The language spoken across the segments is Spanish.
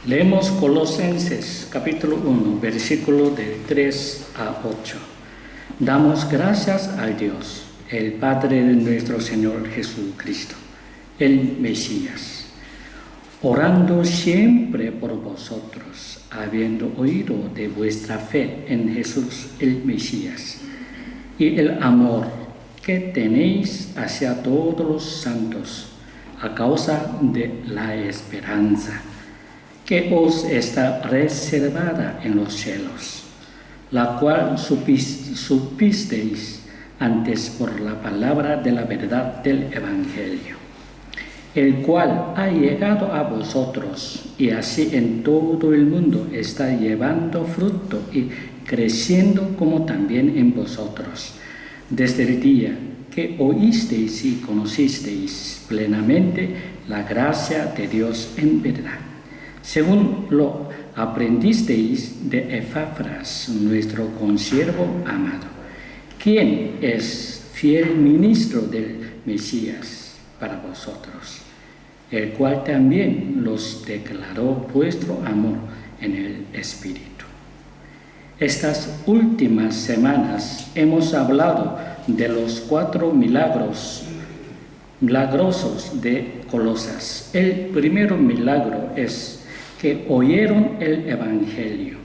Leemos Colosenses capítulo 1, versículo del 3 a 8. Damos gracias a Dios, el Padre de nuestro Señor Jesucristo, el Mesías, orando siempre por vosotros, habiendo oído de vuestra fe en Jesús el Mesías, y el amor que tenéis hacia todos los santos, a causa de la esperanza que os está reservada en los cielos, la cual supisteis antes por la palabra de la verdad del Evangelio, el cual ha llegado a vosotros y así en todo el mundo está llevando fruto y creciendo como también en vosotros, desde el día que oísteis y conocisteis plenamente la gracia de Dios en verdad, según lo aprendisteis de Epafras, nuestro consiervo amado, quien es fiel ministro del Mesías para vosotros, el cual también los declaró vuestro amor en el Espíritu. Estas últimas semanas hemos hablado de los 4 milagrosos de Colosas. El primer milagro es que oyeron el Evangelio.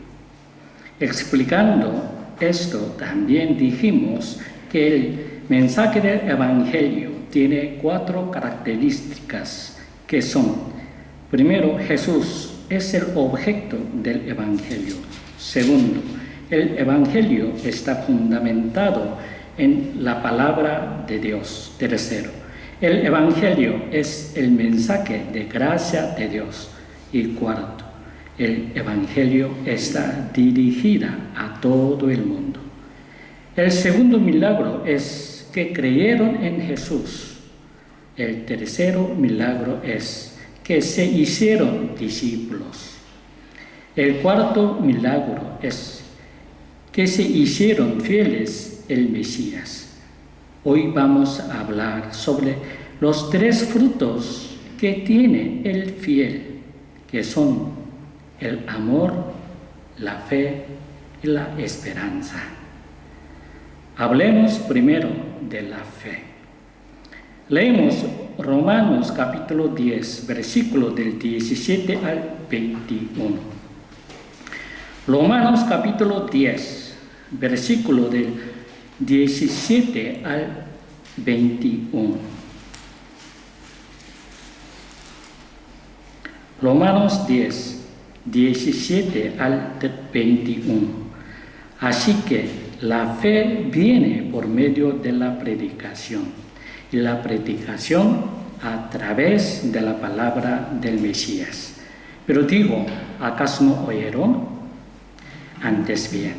Explicando esto, también dijimos que el mensaje del Evangelio tiene 4 características que son: primero, Jesús es el objeto del Evangelio. Segundo, el Evangelio está fundamentado en la palabra de Dios. Tercero, el Evangelio es el mensaje de gracia de Dios. Y cuarto, el Evangelio está dirigida a todo el mundo. El segundo milagro es que creyeron en Jesús. El tercero milagro es que se hicieron discípulos. El cuarto milagro es que se hicieron fieles el Mesías. Hoy vamos a hablar sobre los 3 frutos que tiene el fiel, que son el amor, la fe y la esperanza. Hablemos primero de la fe. Leemos Romanos capítulo 10, versículo del 17 al 21. Romanos capítulo 10, versículo del 17 al 21. Romanos 10, 17 al 21. Así que la fe viene por medio de la predicación, y la predicación a través de la palabra del Mesías. Pero digo, ¿acaso no oyeron? Antes bien,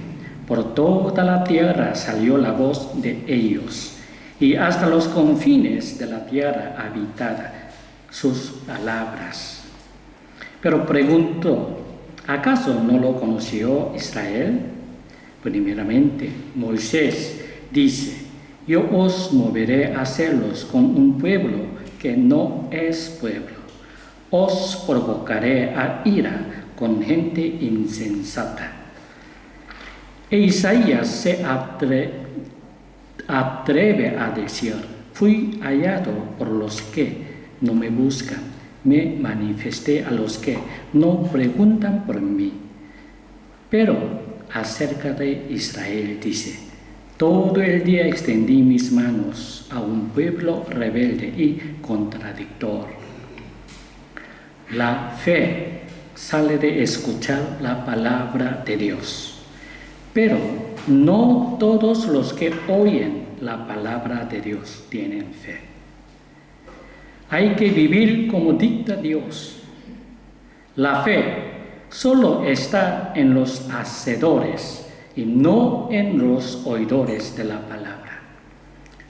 por toda la tierra salió la voz de ellos, y hasta los confines de la tierra habitada sus palabras. Pero pregunto, ¿acaso no lo conoció Israel? Primeramente, Moisés dice: yo os moveré a hacerlos con un pueblo que no es pueblo. Os provocaré a ira con gente insensata. E Isaías se atreve a decir: fui hallado por los que no me buscan. Me manifesté a los que no preguntan por mí. Pero acerca de Israel dice: todo el día extendí mis manos a un pueblo rebelde y contradictor. La fe sale de escuchar la palabra de Dios, pero no todos los que oyen la palabra de Dios tienen fe. Hay que vivir como dicta Dios. La fe solo está en los hacedores y no en los oidores de la palabra.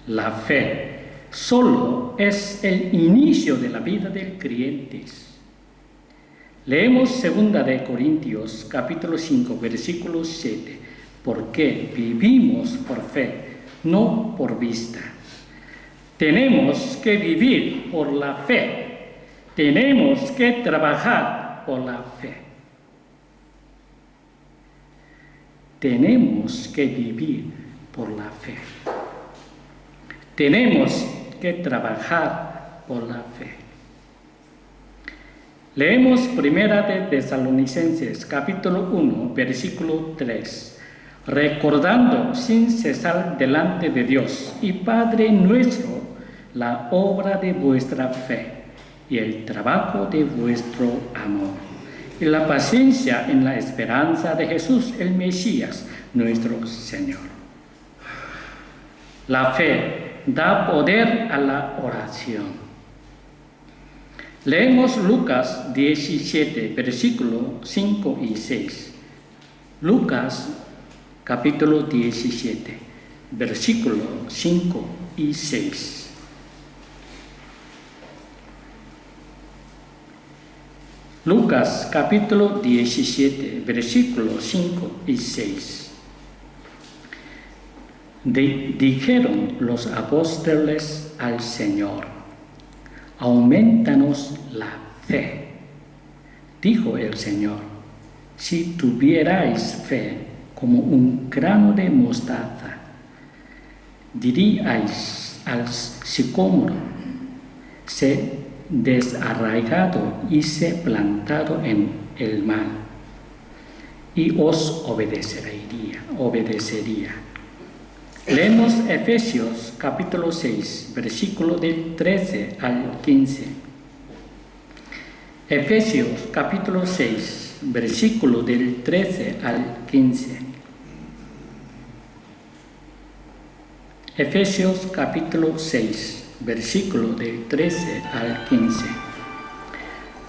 La fe solo es el inicio de la vida del creyente. Leemos 2 de Corintios capítulo 5 versículo 7. Porque vivimos por fe, no por vista. Tenemos que vivir por la fe. Tenemos que trabajar por la fe. Tenemos que vivir por la fe. Tenemos que trabajar por la fe. Leemos 1 de Tesalonicenses, capítulo 1, versículo 3. Recordando sin cesar delante de Dios y Padre nuestro la obra de vuestra fe y el trabajo de vuestro amor y la paciencia en la esperanza de Jesús, el Mesías, nuestro Señor. La fe da poder a la oración. Leemos Lucas 17, versículos 5 y 6. Lucas capítulo 17, versículos 5 y 6. Lucas capítulo 17, versículos 5 y 6. Dijeron los apóstoles al Señor: aumentanos la fe. Dijo el Señor: si tuvierais fe como un grano de mostaza, diríais al sicómoro: sé desarraigado y sé plantado en el mar, y os obedecería. Leemos Efesios capítulo 6, versículo del 13 al 15. Efesios capítulo 6, versículo del 13 al 15. Efesios capítulo 6, versículo del 13 al 15.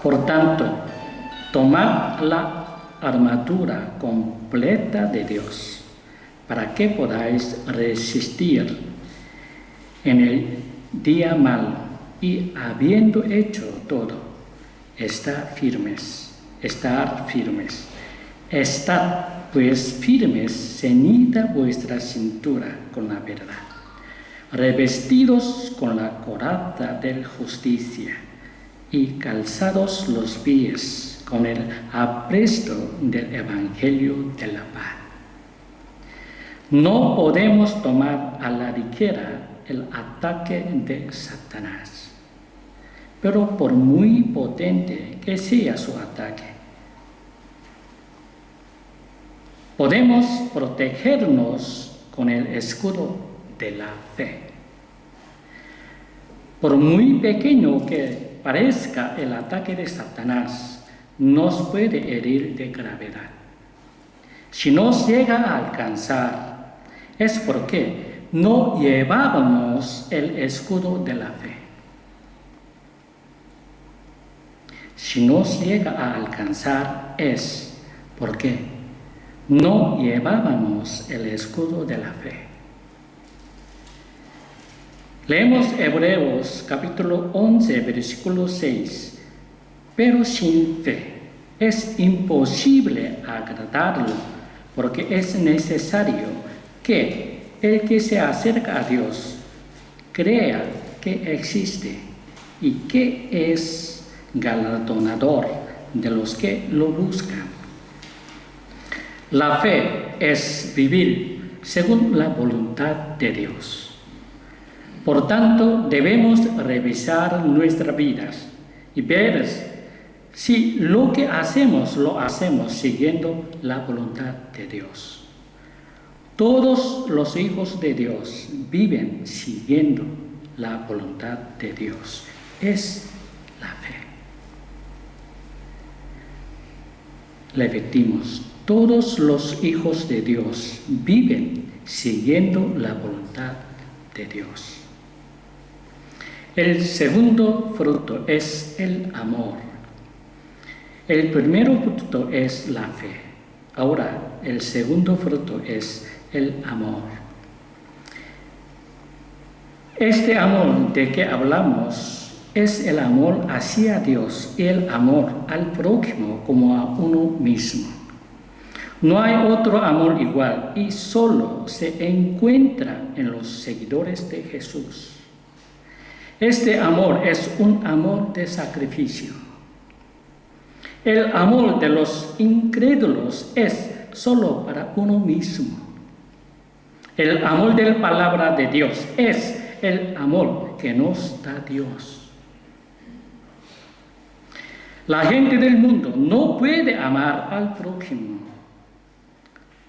Por tanto, tomad la armadura completa de Dios, para que podáis resistir en el día malo, y habiendo hecho todo, estar firmes. Estad pues firmes, ceñida vuestra cintura con la verdad, revestidos con la coraza de justicia, y calzados los pies con el apresto del Evangelio de la paz. No podemos tomar a la ligera el ataque de Satanás, pero por muy potente que sea su ataque, podemos protegernos con el escudo de la fe. Por muy pequeño que parezca el ataque de Satanás, nos puede herir de gravedad. Si nos llega a alcanzar, es porque no llevábamos el escudo de la fe. Si nos llega a alcanzar, es porque no llevábamos el escudo de la fe. Leemos Hebreos capítulo 11, versículo 6. Pero sin fe es imposible agradarlo, porque es necesario que el que se acerca a Dios crea que existe y que es galardonador de los que lo buscan. La fe es vivir según la voluntad de Dios. Por tanto, debemos revisar nuestras vidas y ver si lo que hacemos lo hacemos siguiendo la voluntad de Dios. Todos los hijos de Dios viven siguiendo la voluntad de Dios. Es la fe. Repetimos, todos los hijos de Dios viven siguiendo la voluntad de Dios. El segundo fruto es el amor. El primero fruto es la fe. Ahora, el segundo fruto es el amor. Este amor de que hablamos es el amor hacia Dios y el amor al prójimo como a uno mismo. No hay otro amor igual y solo se encuentra en los seguidores de Jesús. Este amor es un amor de sacrificio. El amor de los incrédulos es solo para uno mismo. El amor de la palabra de Dios es el amor que nos da Dios. La gente del mundo no puede amar al prójimo.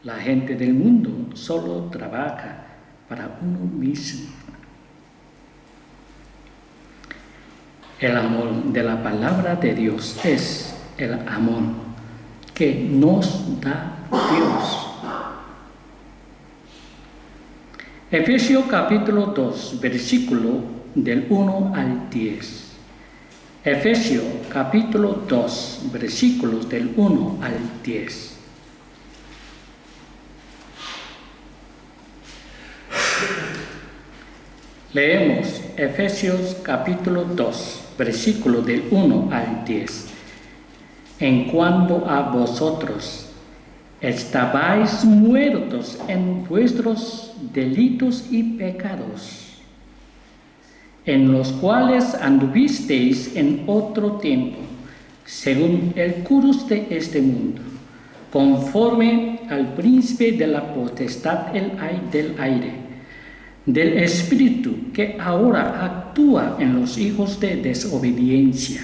La gente del mundo solo trabaja para uno mismo. El amor de la palabra de Dios es el amor que nos da Dios. Efesios capítulo 2, versículo del 1 al 10. Efesios capítulo 2, versículos del 1 al 10. Leemos Efesios capítulo 2, versículo del 1 al 10. En cuanto a vosotros, estabais muertos en vuestros delitos y pecados, en los cuales anduvisteis en otro tiempo, según el curso de este mundo, conforme al príncipe de la potestad del aire, del espíritu que ahora actúa en los hijos de desobediencia.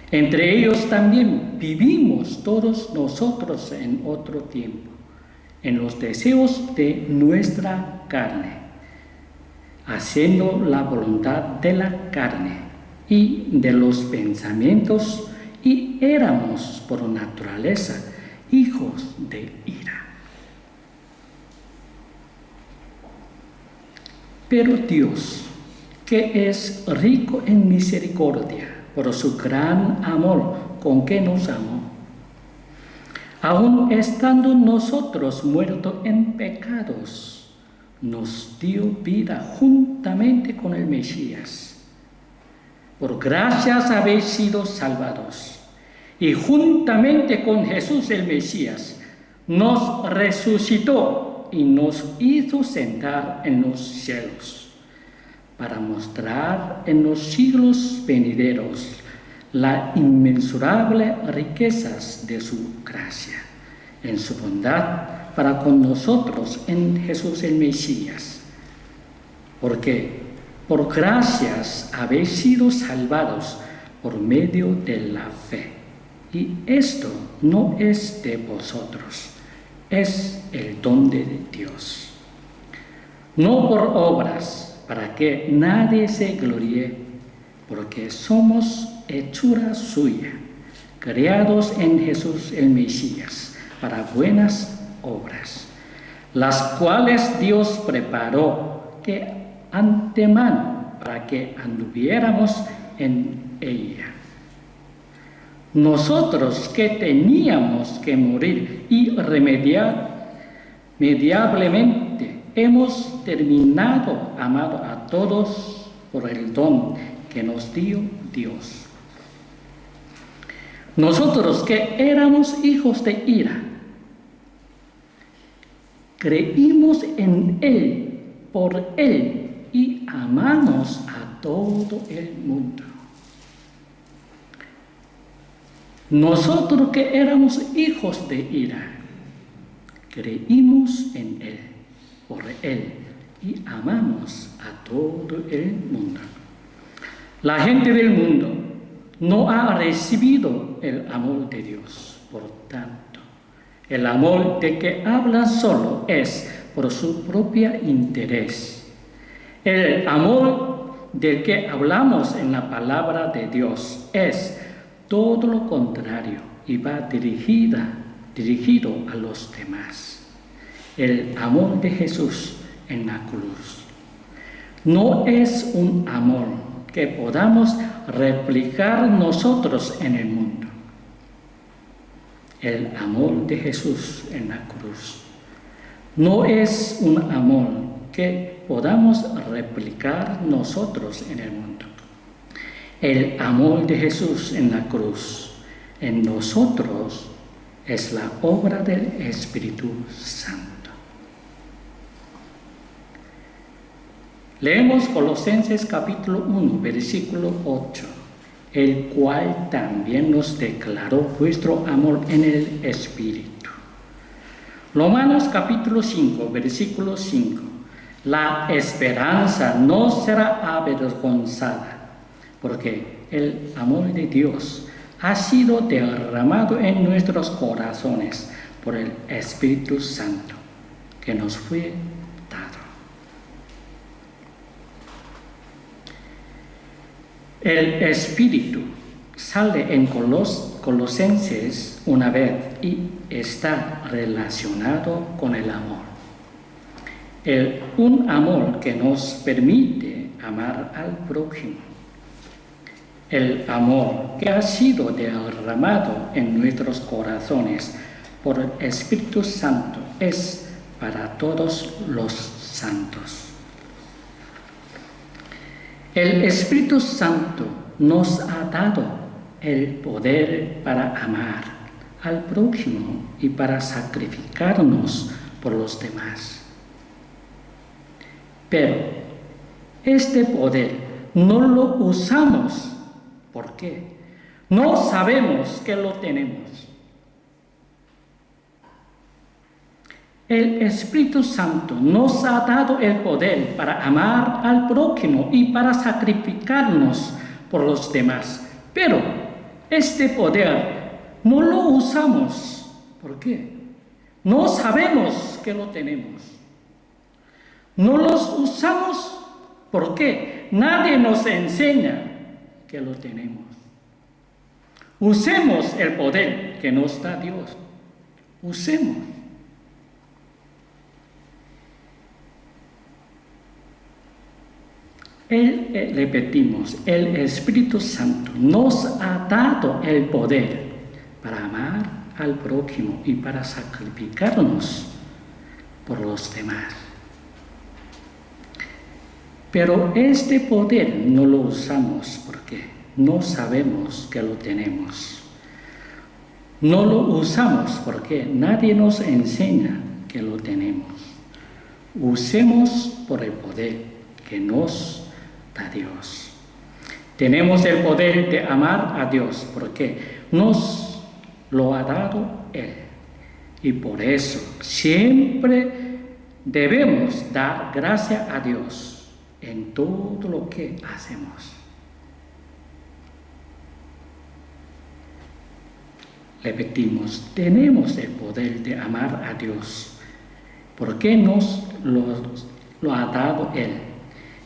Entre ellos también vivimos todos nosotros en otro tiempo, en los deseos de nuestra carne, haciendo la voluntad de la carne y de los pensamientos, y éramos por naturaleza hijos de ira. Pero Dios, que es rico en misericordia, por su gran amor con que nos amó, aun estando nosotros muertos en pecados, nos dio vida juntamente con el Mesías. Por gracias habéis sido salvados, y juntamente con Jesús el Mesías nos resucitó y nos hizo sentar en los cielos, para mostrar en los siglos venideros las inmensurables riquezas de su gracia, en su bondad para con nosotros en Jesús el Mesías. Porque por gracias habéis sido salvados por medio de la fe. Y esto no es de vosotros, es el don de Dios. No por obras, para que nadie se gloríe, porque somos hechura suya, creados en Jesús el Mesías, para buenas obras, las cuales Dios preparó de antemano para que anduviéramos en ella. Nosotros que teníamos que morir irremediablemente, hemos terminado amando a todos por el don que nos dio Dios. Nosotros que éramos hijos de ira, creímos en Él, por Él, y amamos a todo el mundo. Nosotros que éramos hijos de ira, creímos en Él, por Él, y amamos a todo el mundo. La gente del mundo no ha recibido el amor de Dios. Por tanto, el amor de que hablan solo es por su propio interés. El amor del que hablamos en la palabra de Dios es todo lo contrario y va dirigido a los demás. El amor de Jesús en la cruz no es un amor que podamos replicar nosotros en el mundo. El amor de Jesús en la cruz no es un amor que podamos replicar nosotros en el mundo. El amor de Jesús en la cruz en nosotros es la obra del Espíritu Santo. Leemos Colosenses capítulo 1, versículo 8. el cual también nos declaró vuestro amor en el Espíritu. Romanos capítulo 5, versículo 5. La esperanza no será avergonzada, porque el amor de Dios ha sido derramado en nuestros corazones por el Espíritu Santo que nos fue dado. El Espíritu sale en Colosenses una vez y está relacionado con el amor. Un amor que nos permite amar al prójimo. El amor que ha sido derramado en nuestros corazones por el Espíritu Santo es para todos los santos. El Espíritu Santo nos ha dado el poder para amar al prójimo y para sacrificarnos por los demás. Pero este poder no lo usamos. ¿Por qué? No sabemos que lo tenemos. El Espíritu Santo nos ha dado el poder para amar al prójimo y para sacrificarnos por los demás. Pero este poder no lo usamos. ¿Por qué? No sabemos que lo tenemos. No los usamos porque nadie nos enseña que lo tenemos. Usemos el poder que nos da Dios. Usemos. Repetimos, el Espíritu Santo nos ha dado el poder para amar al prójimo y para sacrificarnos por los demás. Pero este poder no lo usamos porque no sabemos que lo tenemos. No lo usamos porque nadie nos enseña que lo tenemos. Usemos por el poder que nos da Dios. Tenemos el poder de amar a Dios porque nos lo ha dado Él. Y por eso siempre debemos dar gracias a Dios en todo lo que hacemos. Repetimos, tenemos el poder de amar a Dios porque nos lo ha dado Él.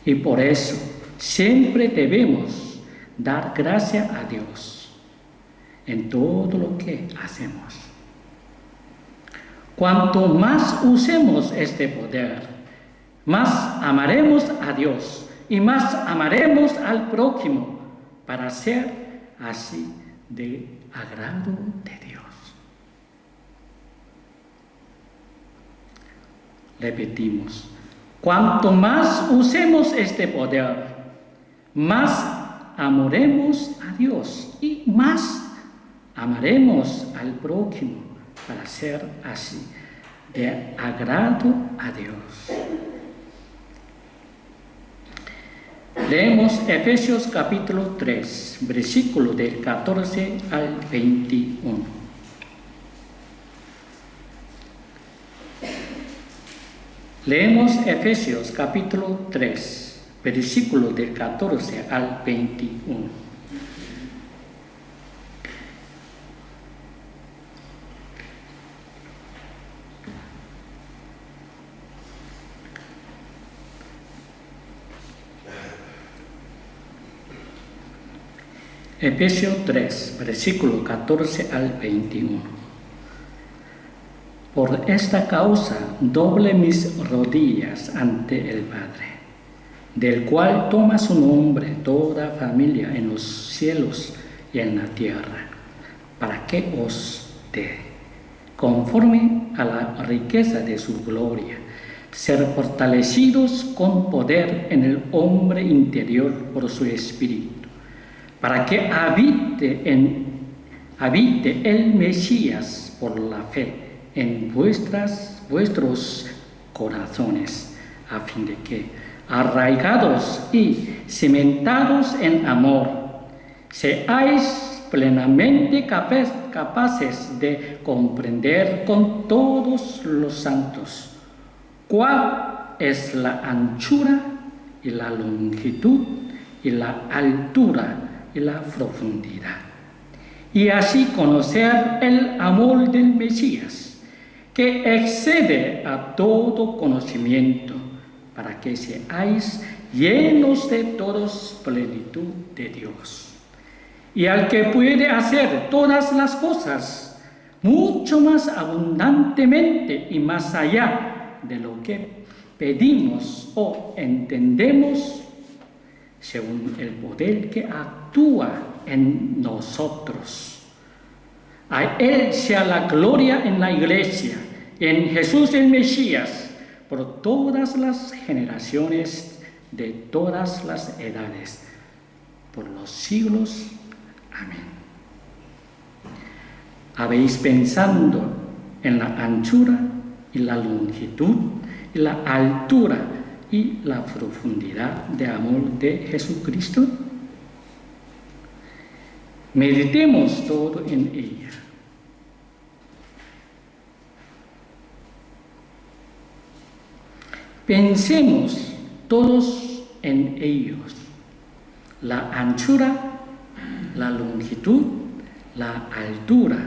Y por eso siempre debemos dar gracias a Dios en todo lo que hacemos. Cuanto más usemos este poder, más amaremos a Dios y más amaremos al prójimo para ser así de agrado de Dios. Repetimos, cuanto más usemos este poder, más amaremos a Dios y más amaremos al prójimo para ser así de agrado a Dios. Leemos Efesios capítulo 3, versículo del 14 al 21. Leemos Efesios capítulo 3, versículo del 14 al 21. Efesios 3, versículo 14 al 21. Por esta causa doble mis rodillas ante el Padre, del cual toma su nombre toda familia en los cielos y en la tierra, para que os dé, conforme a la riqueza de su gloria, ser fortalecidos con poder en el hombre interior por su Espíritu, para que habite el Mesías por la fe en vuestros corazones, a fin de que, arraigados y cimentados en amor, seáis plenamente capaces de comprender con todos los santos cuál es la anchura y la longitud y la altura y la profundidad, y así conocer el amor del Mesías, que excede a todo conocimiento, para que seáis llenos de toda plenitud de Dios. Y al que puede hacer todas las cosas mucho más abundantemente y más allá de lo que pedimos o entendemos, según el poder que actúa en nosotros. A Él sea la gloria en la Iglesia, en Jesús el Mesías, por todas las generaciones de todas las edades, por los siglos. Amén. ¿Habéis pensado en la anchura y la longitud y la altura y la profundidad de amor de Jesucristo? Meditemos todo en ella. Pensemos todos en ellos. La anchura, la longitud, la altura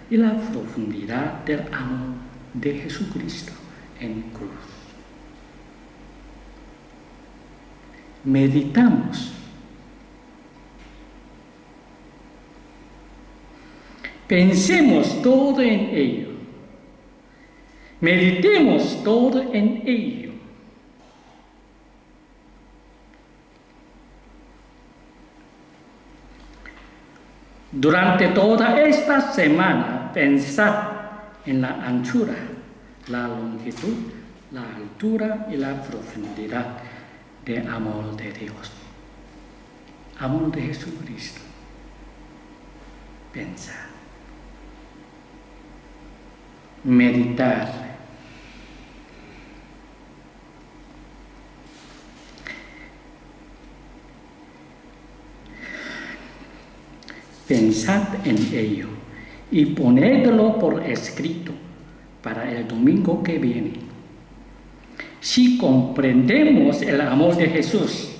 y la profundidad del amor de Jesucristo en cruz. Meditamos. Pensemos todo en ello. Meditemos todo en ello. Durante toda esta semana, pensad en la anchura, la longitud, la altura y la profundidad de amor de Dios. Amor de Jesucristo. Pensar. Meditar. Pensad en ello y ponedlo por escrito para el domingo que viene. Si comprendemos el amor de Jesús,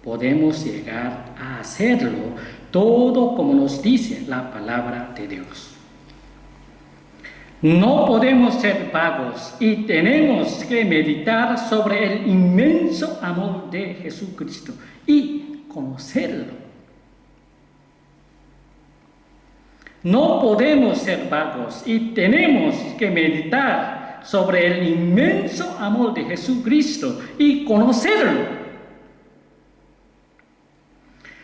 podemos llegar a hacerlo todo como nos dice la palabra de Dios. No podemos ser vagos y tenemos que meditar sobre el inmenso amor de Jesucristo y conocerlo. No podemos ser vagos y tenemos que meditar sobre el inmenso amor de Jesucristo y conocerlo.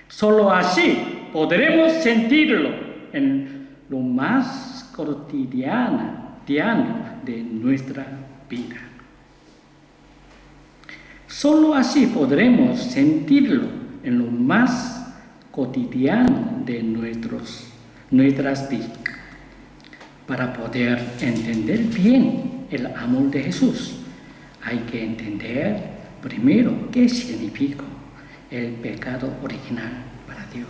Solo así podremos sentirlo en lo más cotidiano de nuestra vida. Solo así podremos sentirlo en lo más cotidiano de nuestras vidas. Para poder entender bien el amor de Jesús, hay que entender primero qué significa el pecado original para Dios.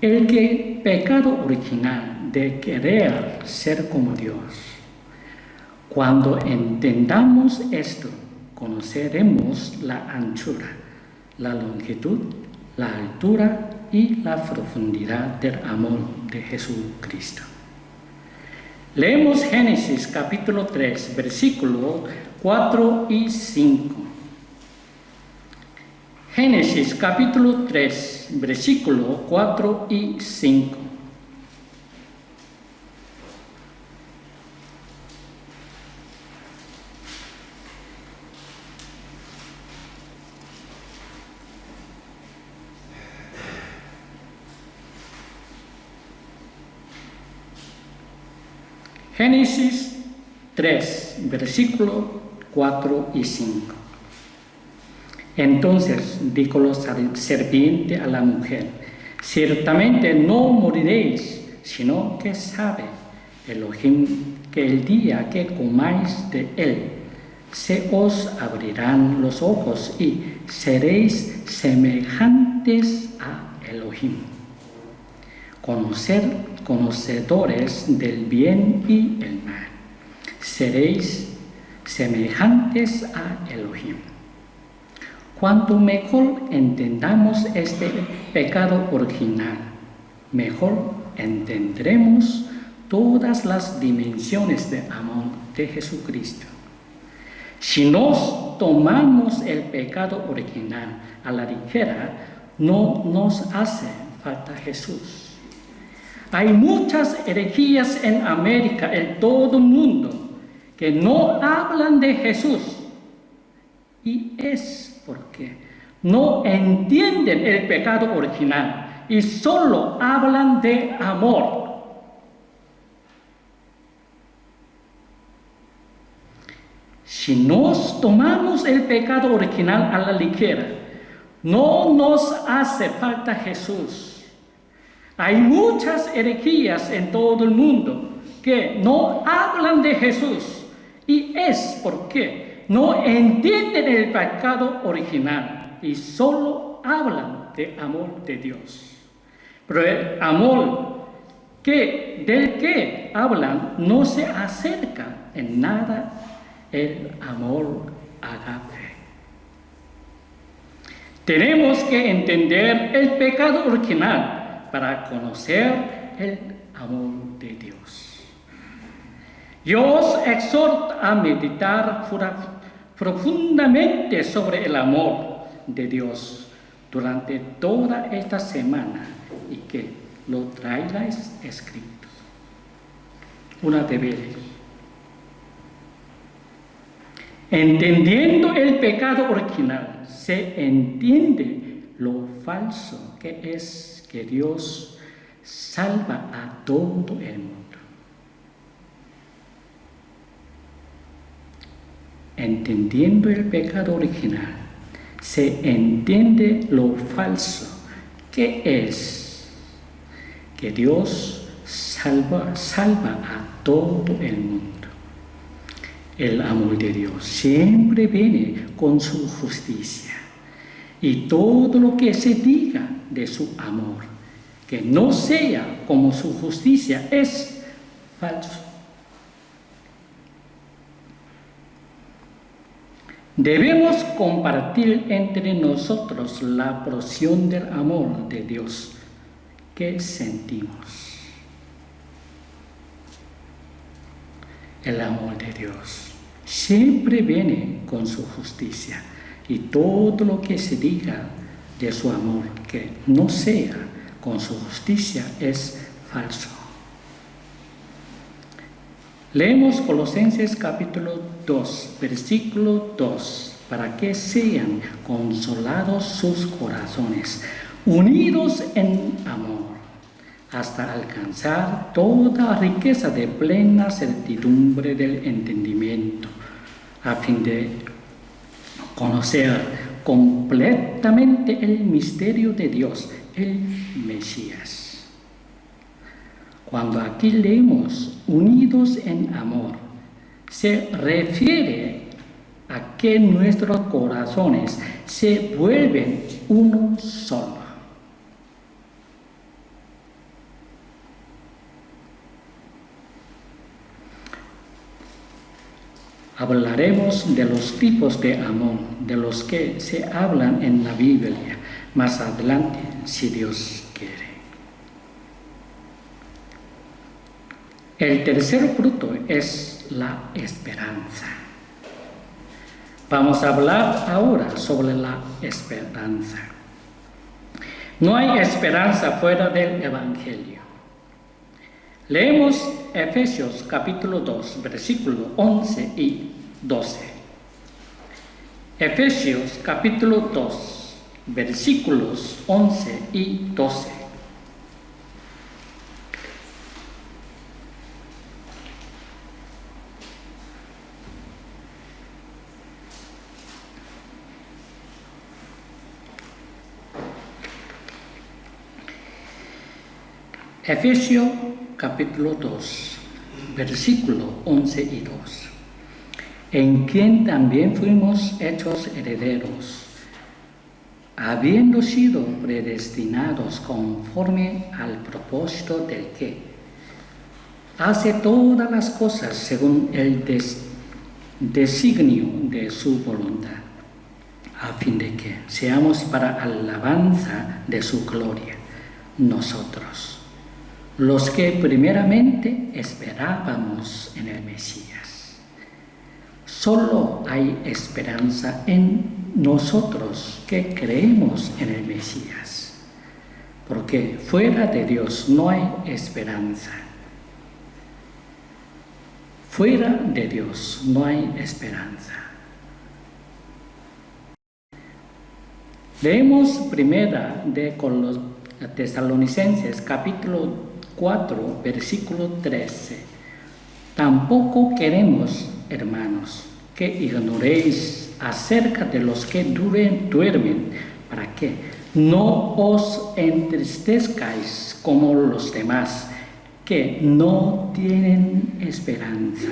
El pecado original de querer ser como Dios. Cuando entendamos esto, conoceremos la anchura, la longitud, la altura y la profundidad del amor de Jesucristo. Leemos Génesis capítulo 3, versículos 4 y 5. Génesis capítulo 3, versículos 4 y 5. Génesis 3, versículos 4 y 5. Entonces dijo la serpiente a la mujer: ciertamente no moriréis, sino que sabe Elohim que el día que comáis de él, se os abrirán los ojos y seréis semejantes a Elohim, conocedores del bien y el mal. Seréis semejantes a Elohim. Cuanto mejor entendamos este pecado original, mejor entenderemos todas las dimensiones de amor de Jesucristo. Si nos tomamos el pecado original a la ligera, no nos hace falta Jesús. Hay muchas herejías en América, en todo el mundo, que no hablan de Jesús. Y es porque no entienden el pecado original y solo hablan de amor. Si nos tomamos el pecado original a la ligera, no nos hace falta Jesús. Hay muchas herejías en todo el mundo que no hablan de Jesús y es porque no entienden el pecado original y solo hablan de amor de Dios. Pero el amor del que hablan no se acerca en nada el amor agape. Tenemos que entender el pecado original para conocer el amor de Dios. Yo os exhorto a meditar profundamente sobre el amor de Dios durante toda esta semana y que lo traigáis escrito. Una deberes. Entendiendo el pecado original, se entiende lo falso que es que Dios salva a todo el mundo. Entendiendo el pecado original, se entiende lo falso que es que Dios salva a todo el mundo. El amor de Dios siempre viene con su justicia y todo lo que se diga de su amor que no sea como su justicia es falso. Debemos compartir entre nosotros la porción del amor de Dios que sentimos. El amor de Dios siempre viene con su justicia y todo lo que se diga de su amor que no sea con su justicia es falso. Leemos Colosenses capítulo 2, versículo 2, para que sean consolados sus corazones, unidos en amor, hasta alcanzar toda riqueza de plena certidumbre del entendimiento, a fin de conocer completamente el misterio de Dios, el Mesías. Cuando aquí leemos unidos en amor, se refiere a que nuestros corazones se vuelven uno solo. Hablaremos de los tipos de amor de los que se hablan en la Biblia más adelante, si Dios quiere. El tercer fruto es la esperanza. Vamos a hablar ahora sobre la esperanza. No hay esperanza fuera del Evangelio. Leemos Efesios capítulo 2, versículos 11 y 12. Efesios capítulo 2, versículos 11 y 12. Efesios capítulo 2, versículo 11 y 2. en quien también fuimos hechos herederos, habiendo sido predestinados conforme al propósito del que hace todas las cosas según el designio de su voluntad, a fin de que seamos para alabanza de su gloria, nosotros, los que primeramente esperábamos en el Mesías. Solo hay esperanza en nosotros que creemos en el Mesías, porque fuera de Dios no hay esperanza. Fuera de Dios no hay esperanza. Leemos primera de los Tesalonicenses capítulo 4 versículo 13. Tampoco queremos, hermanos, que ignoréis acerca de los que duermen, para que no os entristezcáis como los demás, que no tienen esperanza.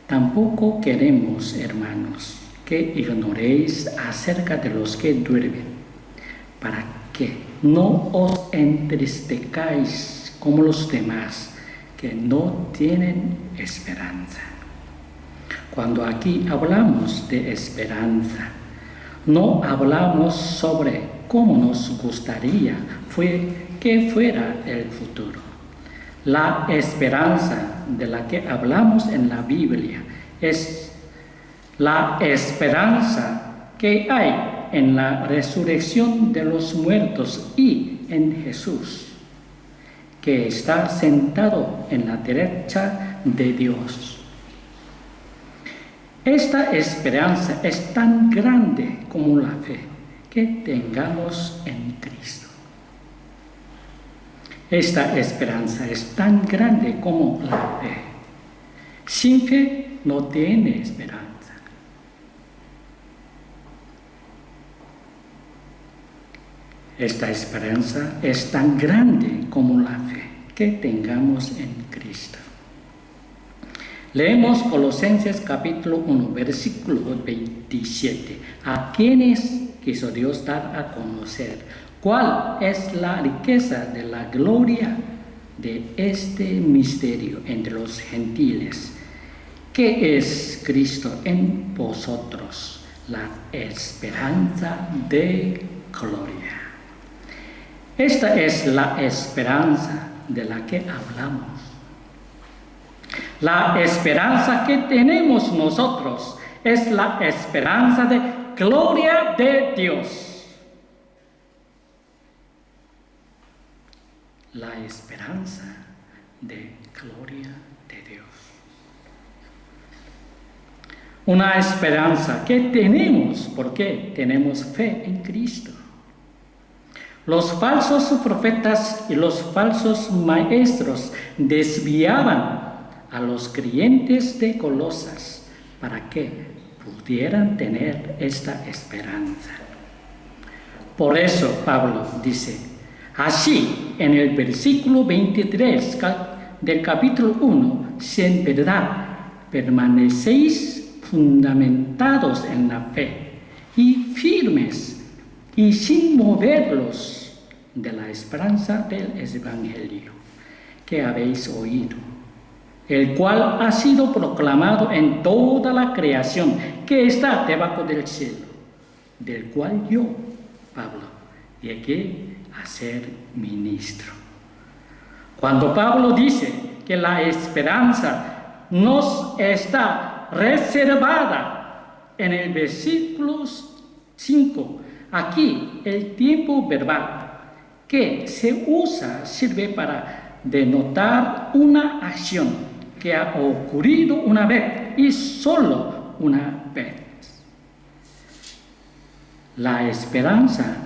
Tampoco queremos, hermanos, que ignoréis acerca de los que duermen, para que no os entristezcáis como los demás, que no tienen esperanza. Cuando aquí hablamos de esperanza, no hablamos sobre cómo nos gustaría que fuera el futuro. La esperanza de la que hablamos en la Biblia es la esperanza que hay en la resurrección de los muertos y en Jesús, que está sentado en la derecha de Dios. Esta esperanza es tan grande como la fe que tengamos en Cristo. Esta esperanza es tan grande como la fe. Sin fe no tiene esperanza. Esta esperanza es tan grande como la fe que tengamos en Cristo. Leemos Colosenses capítulo 1, versículo 27. A quienes quiso Dios dar a conocer cuál es la riqueza de la gloria de este misterio entre los gentiles, que es Cristo en vosotros, la esperanza de gloria. Esta es la esperanza de la que hablamos. La esperanza que tenemos nosotros es la esperanza de gloria de Dios. La esperanza de gloria de Dios. Una esperanza que tenemos porque tenemos fe en Cristo. Los falsos profetas y los falsos maestros desviaban a los creyentes de Colosas para que pudieran tener esta esperanza. Por eso Pablo dice así en el versículo 23 del capítulo 1, si en verdad permanecéis fundamentados en la fe y firmes y sin moverlos de la esperanza del evangelio que habéis oído, el cual ha sido proclamado en toda la creación que está debajo del cielo, del cual yo, Pablo, llegué a ser ministro. Cuando Pablo dice que la esperanza nos está reservada en el versículo 5, aquí el tiempo verbal que se usa sirve para denotar una acción que ha ocurrido una vez y solo una vez. La esperanza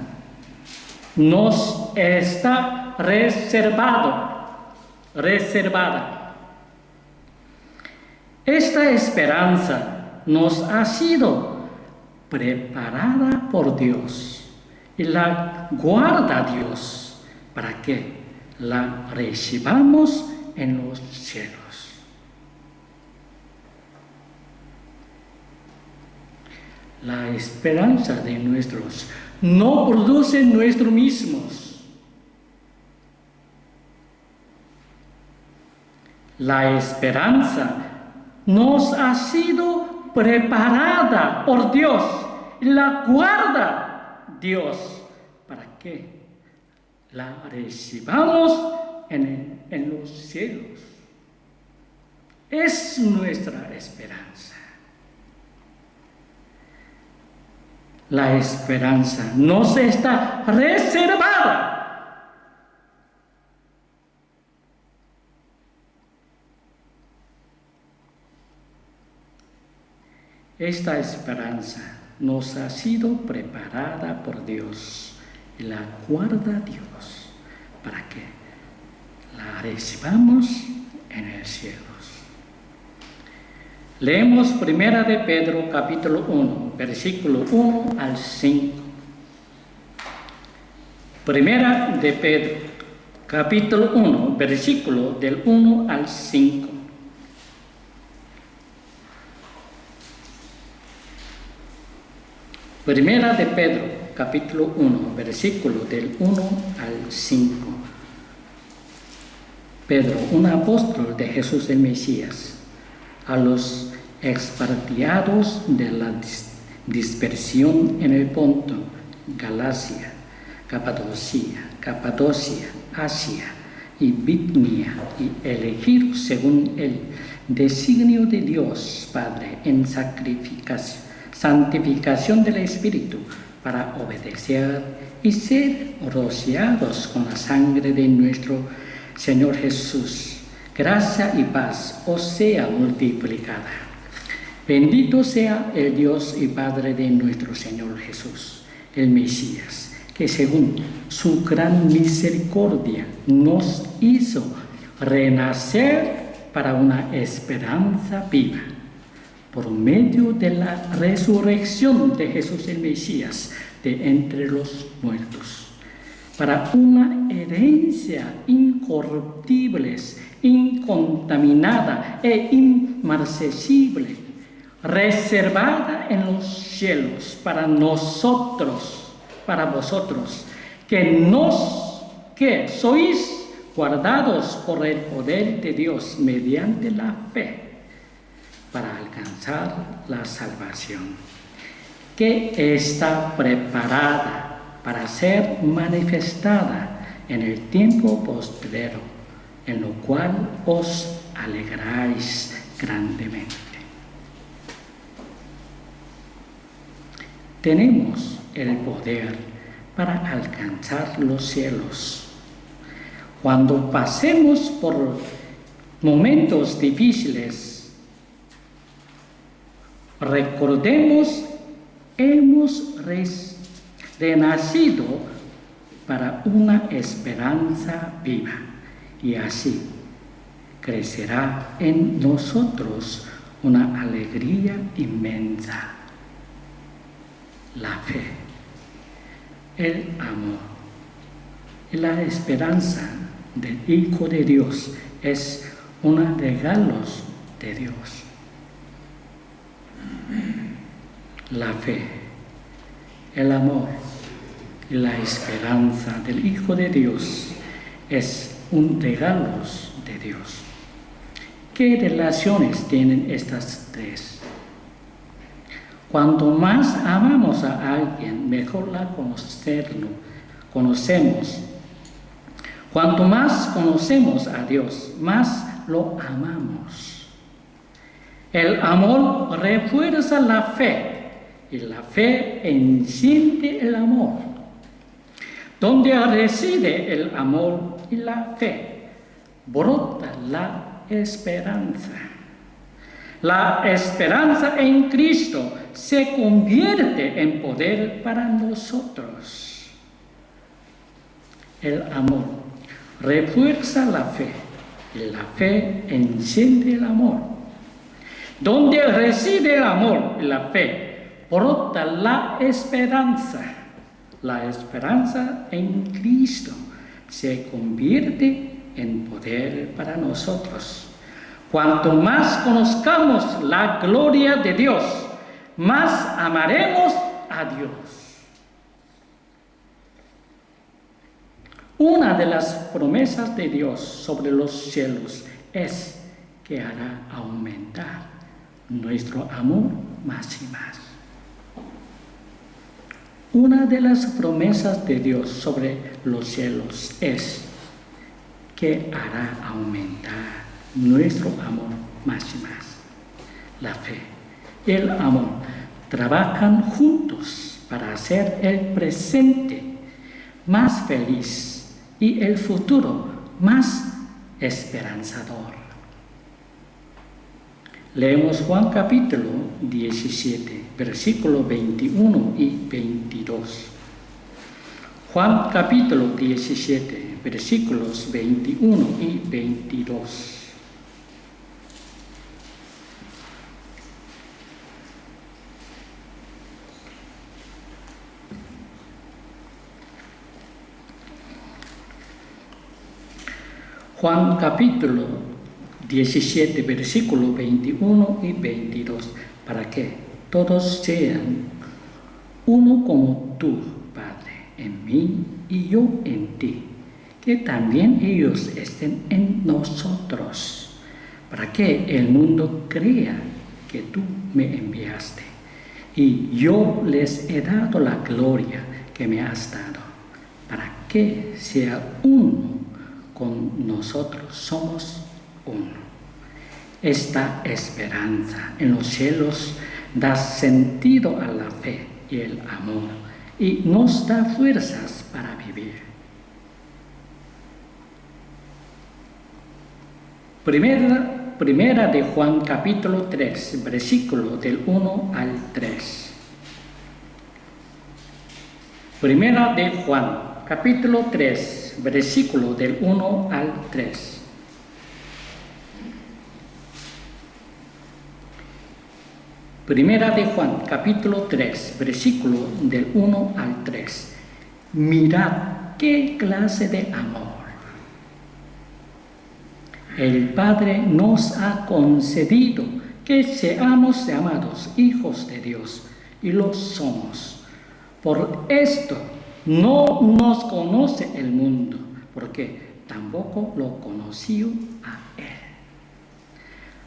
nos está reservada. Esta esperanza nos ha sido preparada por Dios y la guarda Dios para que la recibamos en los cielos. La esperanza de nuestros no produce nosotros mismos. La esperanza nos ha sido preparada por Dios, la guarda Dios, para que la recibamos en los cielos. Es nuestra esperanza. La esperanza nos está reservada. Esta esperanza nos ha sido preparada por Dios y la guarda Dios para que la recibamos en el cielo. Leemos 1 de Pedro capítulo 1, versículo 1 al 5. 1 de Pedro capítulo 1, versículo del 1 al 5. Primera de Pedro, capítulo 1, versículo del 1 al 5. Pedro, un apóstol de Jesús el Mesías, a los expatriados de la dispersión en el Ponto, Galacia, Capadocia, Asia y Bitinia, y elegidos según el designio de Dios Padre en santificación del Espíritu, para obedecer y ser rociados con la sangre de nuestro Señor Jesús. Gracia y paz os sea multiplicada. Bendito sea el Dios y Padre de nuestro Señor Jesús, el Mesías, que según su gran misericordia nos hizo renacer para una esperanza viva, por medio de la resurrección de Jesús el Mesías de entre los muertos, para una herencia incorruptible, incontaminada e inmarcesible, reservada en los cielos para nosotros, para vosotros, que sois guardados por el poder de Dios mediante la fe, para alcanzar la salvación, que está preparada para ser manifestada en el tiempo postrero, en lo cual os alegráis grandemente. Tenemos el poder para alcanzar los cielos. Cuando pasemos por momentos difíciles, recordemos, hemos renacido para una esperanza viva, y así crecerá en nosotros una alegría inmensa. La fe, el amor y la esperanza del Hijo de Dios es un regalo de Dios. La fe, el amor y la esperanza del Hijo de Dios es un regalo de Dios. ¿Qué relaciones tienen estas tres? Cuanto más amamos a alguien, mejor la conocemos. Cuanto más conocemos a Dios, más lo amamos. El amor refuerza la fe y la fe enciende el amor. Donde reside el amor y la fe, brota la esperanza. La esperanza en Cristo se convierte en poder para nosotros. El amor refuerza la fe y la fe enciende el amor. Donde reside el amor y la fe, brota la esperanza. La esperanza en Cristo se convierte en poder para nosotros. Cuanto más conozcamos la gloria de Dios, más amaremos a Dios. Una de las promesas de Dios sobre los cielos es que hará aumentar nuestro amor más y más. Una de las promesas de Dios sobre los cielos es que hará aumentar nuestro amor más y más. La fe y el amor trabajan juntos para hacer el presente más feliz y el futuro más esperanzador. Leemos Juan capítulo 17, versículos 21 y 22. Juan capítulo 17, versículos 21 y 22. Juan capítulo 17, versículos 21 y 22, para que todos sean uno como tú, Padre, en mí y yo en ti, que también ellos estén en nosotros, para que el mundo crea que tú me enviaste, y yo les he dado la gloria que me has dado, para que sea uno con nosotros, somos uno. Esta esperanza en los cielos da sentido a la fe y el amor y nos da fuerzas para vivir. Primera de Juan capítulo 3, versículo del 1 al 3. Primera de Juan capítulo 3, versículo del 1 al 3. Primera de Juan, capítulo 3, versículo del 1 al 3. Mirad qué clase de amor el Padre nos ha concedido, que seamos llamados hijos de Dios, y lo somos. Por esto no nos conoce el mundo, porque tampoco lo conoció a Él.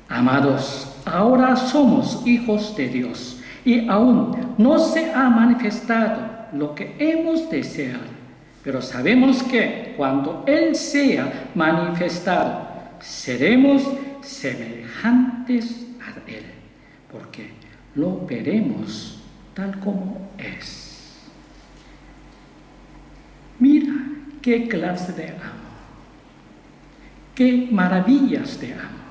Amados, ahora somos hijos de Dios y aún no se ha manifestado lo que hemos deseado, pero sabemos que cuando Él sea manifestado, seremos semejantes a Él, porque lo veremos tal como es. Mira qué clase de amor, qué maravillas de amor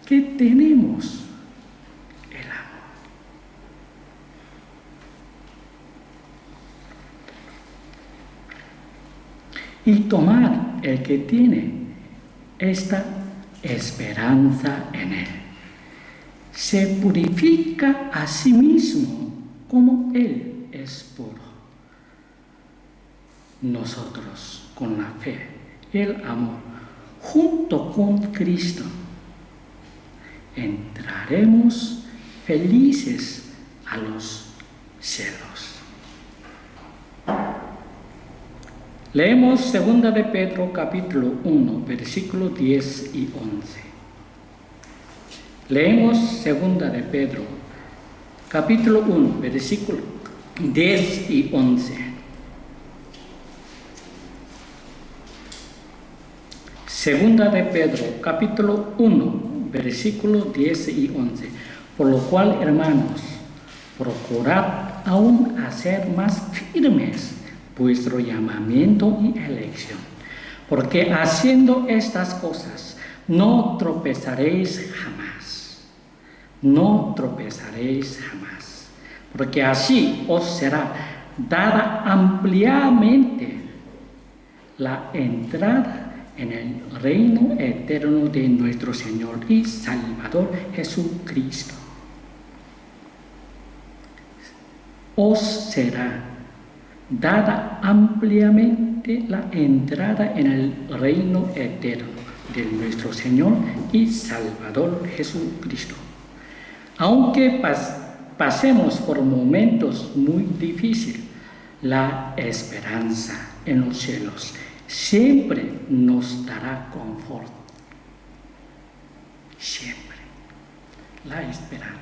que tenemos, el amor. Y tomar el que tiene esta esperanza en Él, se purifica a sí mismo como Él es puro. Nosotros, con la fe y el amor, junto con Cristo, entraremos felices a los cielos. Leemos 2 de Pedro capítulo 1, versículos 10 y 11. Leemos 2 de Pedro capítulo 1, versículos 10 y 11. Segunda de Pedro capítulo 1, versículos 10 y 11. Por lo cual, hermanos, procurad aún hacer más firmes vuestro llamamiento y elección, porque haciendo estas cosas no tropezaréis jamás. No tropezaréis jamás, porque así os será dada ampliamente la entrada en el reino eterno de nuestro Señor y Salvador Jesucristo. Os será dada ampliamente de la entrada en el reino eterno de nuestro Señor y Salvador Jesucristo. Aunque pasemos por momentos muy difíciles, la esperanza en los cielos siempre nos dará confort. Siempre. La esperanza.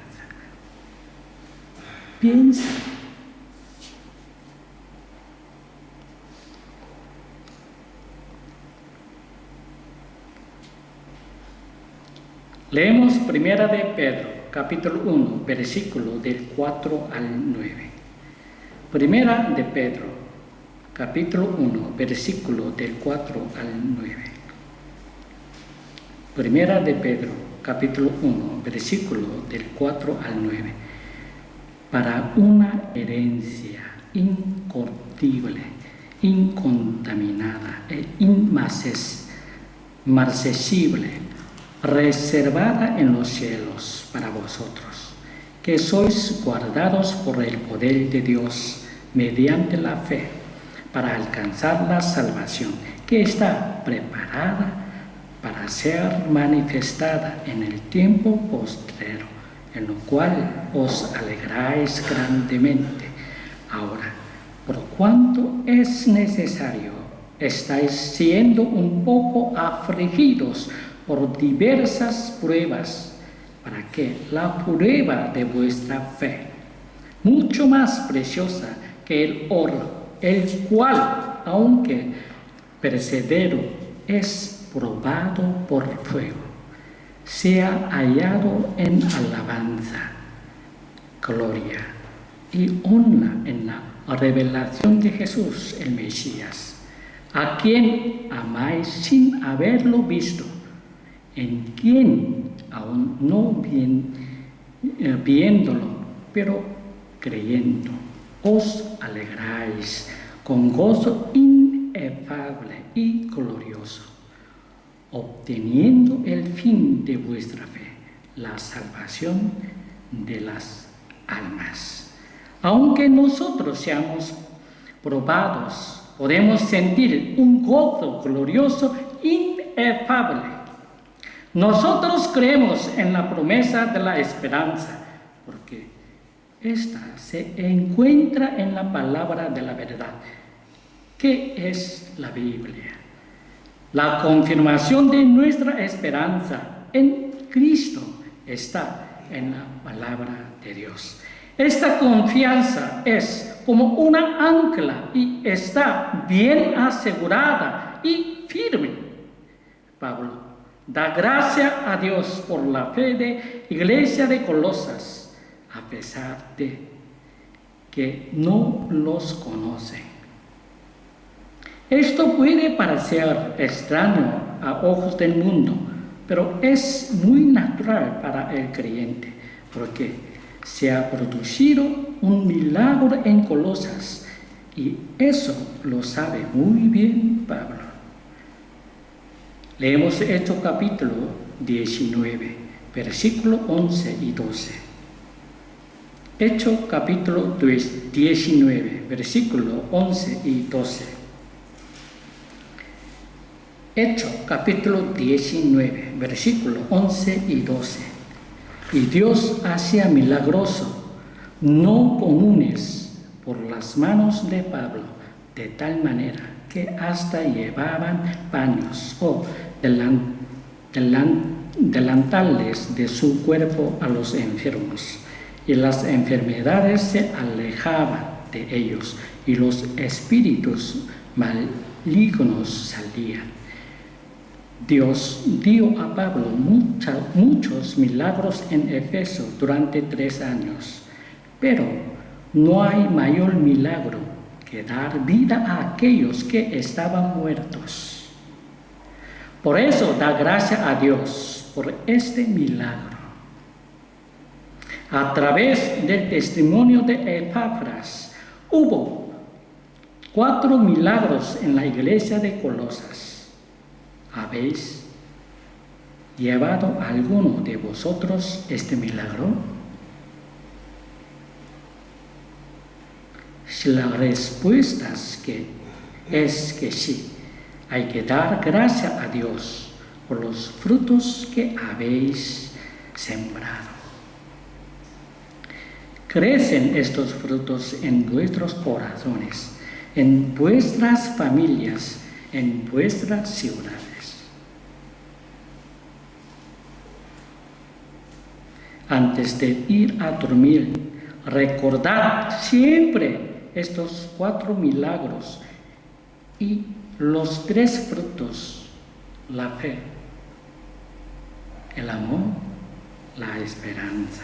Piensa. Leemos Primera de Pedro, capítulo 1, versículo del 4 al 9. Primera de Pedro, capítulo 1, versículo del 4 al 9. Primera de Pedro, capítulo 1, versículo del 4 al 9. Para una herencia incorruptible, incontaminada e inmarcesible, reservada en los cielos para vosotros, que sois guardados por el poder de Dios mediante la fe, para alcanzar la salvación que está preparada para ser manifestada en el tiempo postrero, en lo cual os alegráis grandemente. Ahora, por cuanto es necesario, estáis siendo un poco afligidos por diversas pruebas, para que la prueba de vuestra fe, mucho más preciosa que el oro, el cual, aunque perecedero, es probado por fuego, sea hallado en alabanza, gloria y honra en la revelación de Jesús el Mesías, a quien amáis sin haberlo visto, en quien aún no viéndolo, pero creyendo, os alegráis con gozo inefable y glorioso, obteniendo el fin de vuestra fe, la salvación de las almas. Aunque nosotros seamos probados, podemos sentir un gozo glorioso inefable. Nosotros creemos en la promesa de la esperanza, porque esta se encuentra en la palabra de la verdad, que es la Biblia. La confirmación de nuestra esperanza en Cristo está en la palabra de Dios. Esta confianza es como una ancla y está bien asegurada y firme. Pablo da gracia a Dios por la fe de Iglesia de Colosas, a pesar de que no los conocen. Esto puede parecer extraño a ojos del mundo, pero es muy natural para el creyente, porque se ha producido un milagro en Colosas, y eso lo sabe muy bien Pablo. Leemos Hechos capítulo 19, versículos 11 y 12. Hechos capítulo 19, versículos 11 y 12. Hechos capítulo 19, versículos 11 y 12. Y Dios hacía milagroso, no comunes, por las manos de Pablo, de tal manera que hasta llevaban paños o delantales de su cuerpo a los enfermos, y las enfermedades se alejaban de ellos, y los espíritus malignos salían. Dios dio a Pablo muchos milagros en Éfeso durante 3 años, pero no hay mayor milagro que dar vida a aquellos que estaban muertos. Por eso da gracia a Dios por este milagro. A través del testimonio de Epafras, hubo 4 milagros en la iglesia de Colosas. ¿Habéis llevado a alguno de vosotros este milagro? Si la respuesta es que es que sí, hay que dar gracias a Dios por los frutos que habéis sembrado. Crecen estos frutos en vuestros corazones, en vuestras familias, en vuestras ciudades. Antes de ir a dormir, recordad siempre estos 4 milagros y los 3 frutos: la fe, el amor, la esperanza.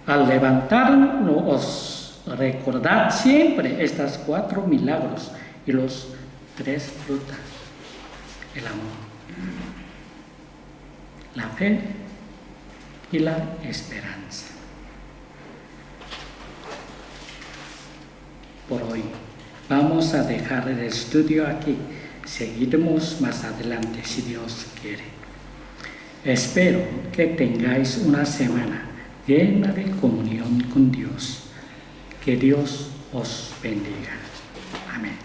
Al levantarnos, recordad siempre estos 4 milagros y los 3 frutos: el amor, la fe y la esperanza. Por hoy vamos a dejar el estudio aquí. Seguiremos más adelante si Dios quiere. Espero que tengáis una semana llena de comunión con Dios. Que Dios os bendiga. Amén.